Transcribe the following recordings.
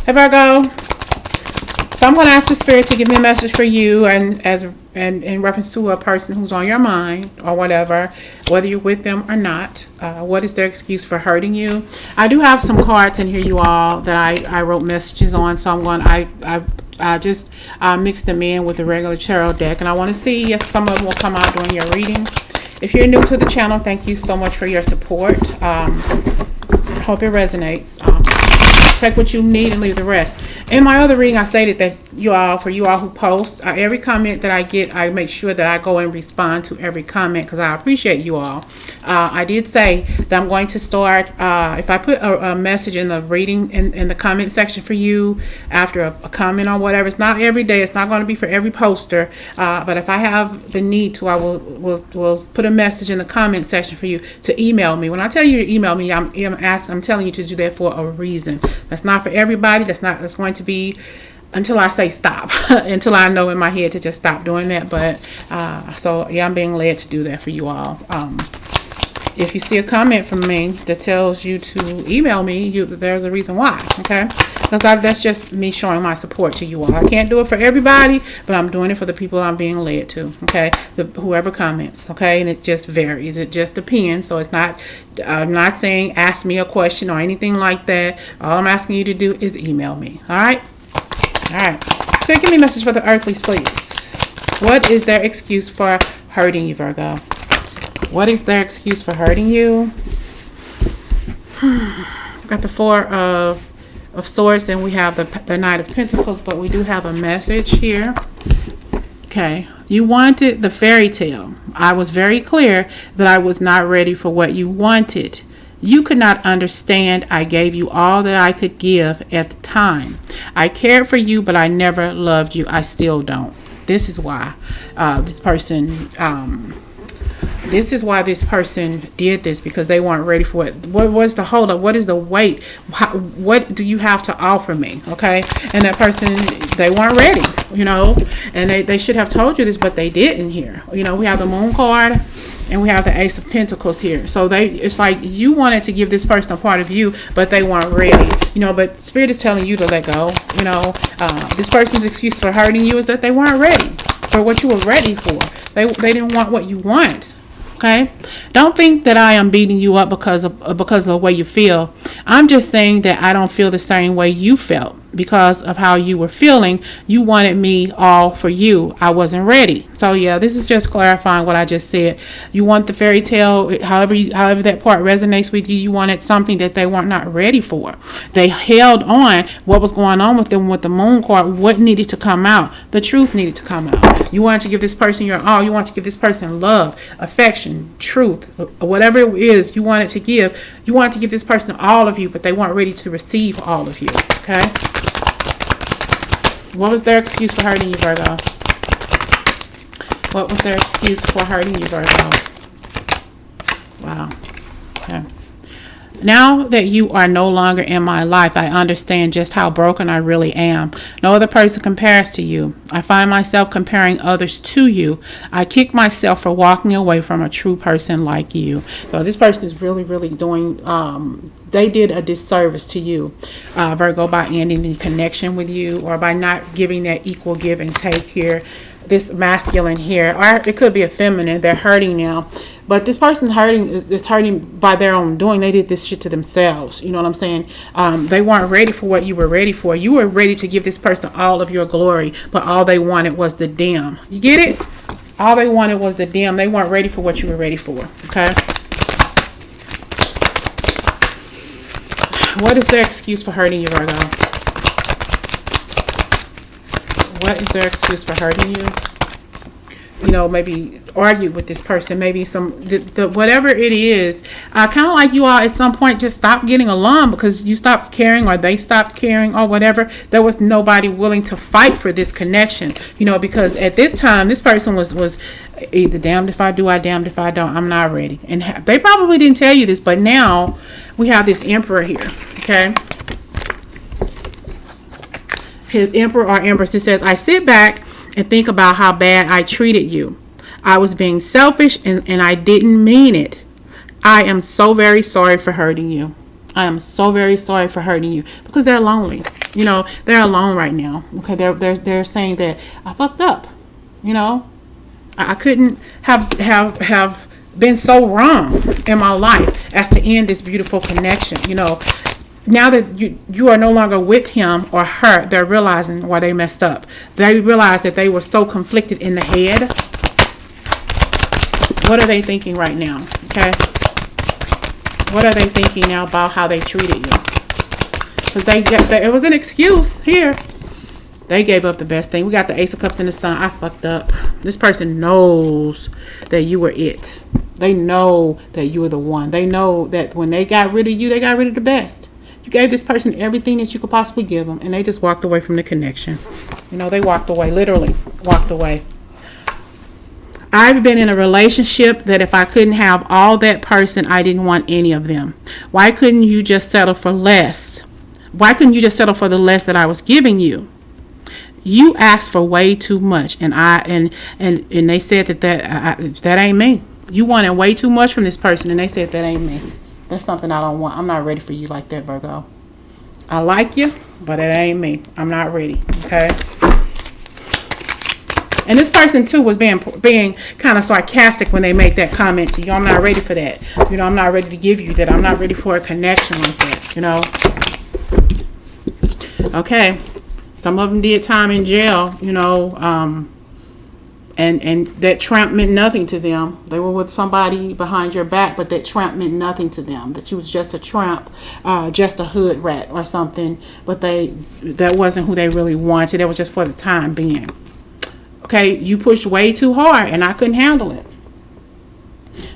Hey Virgo. So I'm going to ask the Spirit to give me a message for you, and in reference to a person who's on your mind or whatever, whether you're with them or not. What is their excuse for hurting you? I do have some cards in here, you all, that I wrote messages on. So I just mixed them in with the regular tarot deck, and I want to see if some of them will come out during your reading. If you're new to the channel, thank you so much for your support. Hope it resonates. Take what you need and leave the rest. In my other reading, I stated that for you all who post, every comment that I get, I make sure that I go and respond to every comment because I appreciate you all. I did say that I'm going to start, if I put a message in the reading in the comment section for you after a comment or whatever, it's not every day, it's not going to be for every poster, but if I have the need to, I will put a message in the comment section for you to email me. When I tell you to email me, I'm telling you to do that for a reason. That's not for everybody. That's going to be until I say stop, until I know in my head to just stop doing that. But so yeah, I'm being led to do that for you all. If you see a comment from me that tells you to email me, there's a reason why, okay? Because that's just me showing my support to you all. I can't do it for everybody, but I'm doing it for the people I'm being led to, okay? Whoever comments, okay? And it just varies. It just depends. So it's not, I'm not saying ask me a question or anything like that. All I'm asking you to do is email me, all right? All right. Spirit, give me a message for the earthlies, please. What is their excuse for hurting you, Virgo? What is their excuse for hurting you? Got the Four of Swords, and we have the Knight of Pentacles, but we do have a message here. Okay. You wanted the fairy tale. I was very clear that I was not ready for what you wanted. You could not understand. I gave you all that I could give at the time. I cared for you, but I never loved you. I still don't. This is why this person did this, because they weren't ready for it. What was the hold up? What is the wait? What do you have to offer me? Okay. And that person, they weren't ready, and they should have told you this, but they didn't here. We have the Moon card and we have the Ace of Pentacles here. So it's like you wanted to give this person a part of you, but they weren't ready, but Spirit is telling you to let go. This person's excuse for hurting you is that they weren't ready for what you were ready for. They didn't want what you want. Okay, don't think that I am beating you up because of the way you feel. I'm just saying that I don't feel the same way you felt because of how you were feeling. You wanted me all for you. I wasn't ready. So yeah, this is just clarifying what I just said. You want the fairy tale, however that part resonates with you. You wanted something that they weren't not ready for. They held on. What was going on with them with the Moon card? What needed to come out? The truth needed to come out. You wanted to give this person your all. You want to give this person love, affection, truth, whatever it is you wanted to give. You wanted to give this person all of you, but they weren't ready to receive all of you. Okay. What was their excuse for hurting you, Virgo? What was their excuse for hurting you, Virgo? Wow. Okay. Now that you are no longer in my life, I understand just how broken I really am. No other person compares to you. I find myself comparing others to you. I kick myself for walking away from a true person like you. So this person is really, really doing, they did a disservice to you, Virgo, by ending the connection with you, or by not giving that equal give and take here. This masculine here, or it could be a feminine. They're hurting now, but this person hurting is hurting by their own doing. They did this shit to themselves. You know what I'm saying? They weren't ready for what you were ready for. You were ready to give this person all of your glory, but all they wanted was the dim. You get it? All they wanted was the dim. They weren't ready for what you were ready for. Okay. What is their excuse for hurting you, Virgo? What is their excuse for hurting you? Maybe argue with this person. Maybe whatever it is. Kind of like you all at some point just stopped getting along because you stopped caring, or they stopped caring, or whatever. There was nobody willing to fight for this connection. Because at this time, this person was either damned if I do, I damned if I don't. I'm not ready. And they probably didn't tell you this, but now we have this Emperor here. Okay. His Emperor or Empress, it says, I sit back and think about how bad I treated you. I was being selfish and I didn't mean it. I am so very sorry for hurting you. I am so very sorry for hurting you, because they're lonely. You know, they're alone right now. Okay, they're saying that I fucked up. You know, I couldn't have been so wrong in my life as to end this beautiful connection. You know, now that you are no longer with him or her, they're realizing why they messed up. They realize that they were so conflicted in the head. What are they thinking right now? Okay. What are they thinking now about how they treated you? Because it was an excuse here. They gave up the best thing. We got the Ace of Cups in the Sun. I fucked up. This person knows that you were it. They know that you were the one. They know that when they got rid of you, they got rid of the best. You gave this person everything that you could possibly give them, and they just walked away from the connection. You know, they walked away, literally walked away. I've been in a relationship that if I couldn't have all that person, I didn't want any of them. Why couldn't you just settle for less? Why couldn't you just settle for the less that I was giving you? You asked for way too much, and they said that ain't me. You wanted way too much from this person, and they said that ain't me. That's something I don't want. I'm not ready for you like that, Virgo. I like you, but it ain't me. I'm not ready. Okay. And this person too was being kind of sarcastic when they made that comment to you. I'm not ready for that. You know, I'm not ready to give you that. I'm not ready for a connection like that. You know. Okay. Some of them did time in jail. You know. And that tramp meant nothing to them. They were with somebody behind your back, but that tramp meant nothing to them. That you was just a tramp, just a hood rat or something. But that wasn't who they really wanted. It was just for the time being. Okay, you pushed way too hard, and I couldn't handle it.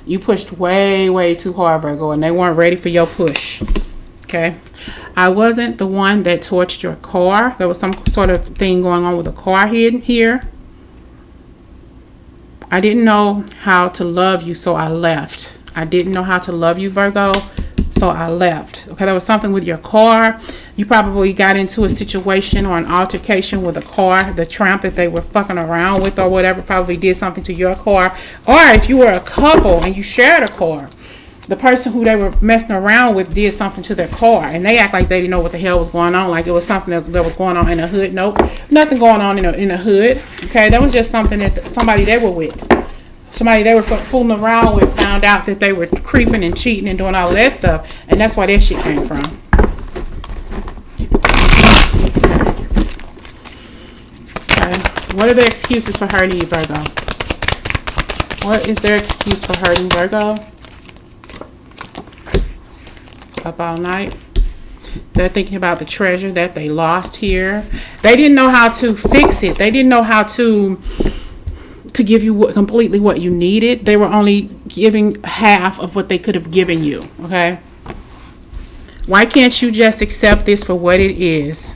You pushed way, way too hard, Virgo, and they weren't ready for your push. Okay, I wasn't the one that torched your car. There was some sort of thing going on with the car here. I didn't know how to love you, so I left. I didn't know how to love you, Virgo, so I left. Okay, there was something with your car. You probably got into a situation or an altercation with a car. The tramp that they were fucking around with or whatever probably did something to your car. Or if you were a couple and you shared a car, the person who they were messing around with did something to their car, and they act like they didn't know what the hell was going on, like it was something that was going on in the hood. Nope, nothing going on in the hood. Okay, that was just something that somebody they were with, somebody they were fooling around with, found out that they were creeping and cheating and doing all of that stuff, and that's where that shit came from. Okay, what are their excuses for hurting you, Virgo? What is their excuse for hurting Virgo? Up all night. They're thinking about the treasure that they lost here. They didn't know how to fix it. They didn't know how to give you completely what you needed. They were only giving half of what they could have given you. Okay. Why can't you just accept this for what it is?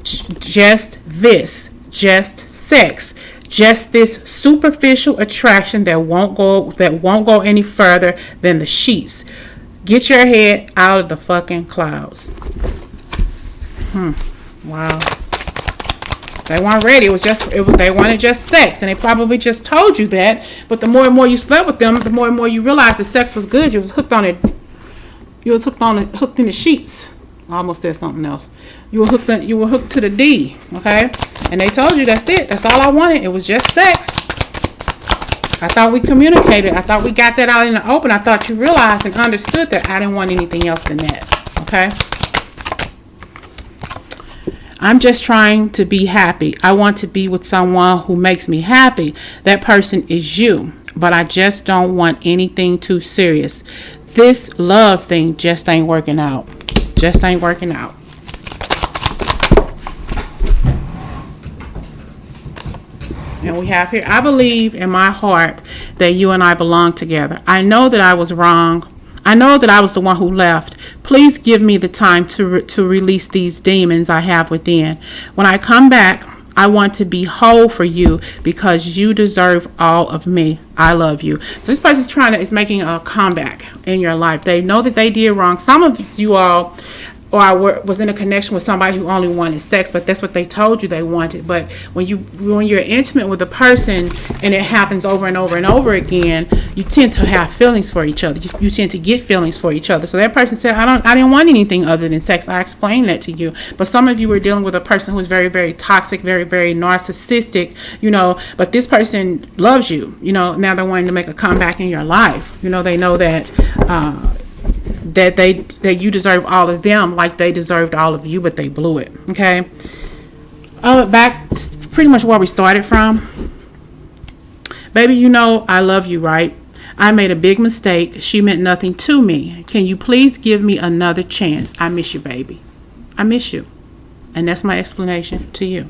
Just this. Just sex. Just this superficial attraction that won't go any further than the sheets. Get your head out of the fucking clouds. Wow. They weren't ready. They wanted just sex, and they probably just told you that. But the more and more you slept with them, the more and more you realized the sex was good. You was hooked on it. You was hooked in the sheets. I almost said something else. You were hooked to the D. Okay, and they told you that's it. That's all I wanted. It was just sex. I thought we communicated. I thought we got that out in the open. I thought you realized and understood that I didn't want anything else than that. Okay? I'm just trying to be happy. I want to be with someone who makes me happy. That person is you. But I just don't want anything too serious. This love thing just ain't working out. Just ain't working out. And we have here, I believe in my heart that you and I belong together. I know that I was wrong. I know that I was the one who left. Please give me the time to release these demons I have within. When I come back, I want to be whole for you because you deserve all of me. I love you. So this person is making a comeback in your life. They know that they did wrong. Some of you all or I was in a connection with somebody who only wanted sex, but that's what they told you they wanted. But when you're intimate with a person and it happens over and over and over again, you tend to have feelings for each other. You tend to get feelings for each other. So that person said, I didn't want anything other than sex. I explained that to you. But some of you were dealing with a person who was very, very toxic, very, very narcissistic, but this person loves you, now they're wanting to make a comeback in your life. They know that, that you deserve all of them like they deserved all of you, but they blew it. Okay. Back pretty much where we started from. Baby, I love you, right? I made a big mistake. She meant nothing to me. Can you please give me another chance? I miss you, baby. I miss you. And that's my explanation to you.